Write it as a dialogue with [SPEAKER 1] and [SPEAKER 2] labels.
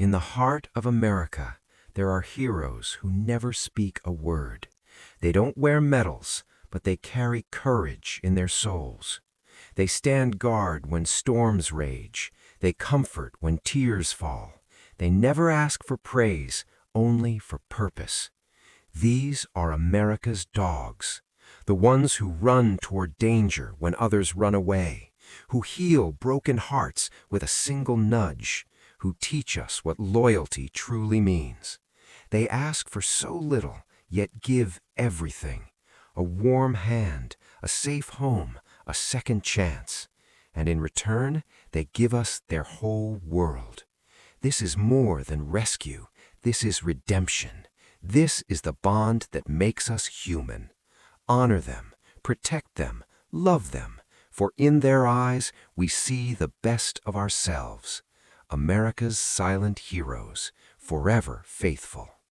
[SPEAKER 1] In the heart of America, there are heroes who never speak a word. They don't wear medals, but they carry courage in their souls. They stand guard when storms rage. They comfort when tears fall. They never ask for praise, only for purpose. These are America's dogs, the ones who run toward danger when others run away, who heal broken hearts with a single nudge, who teach us what loyalty truly means. They ask for so little, yet give everything. A warm hand, a safe home, a second chance. And in return, they give us their whole world. This is more than rescue. This is redemption. This is the bond that makes us human. Honor them, protect them, love them, for in their eyes we see the best of ourselves. America's silent heroes, forever faithful.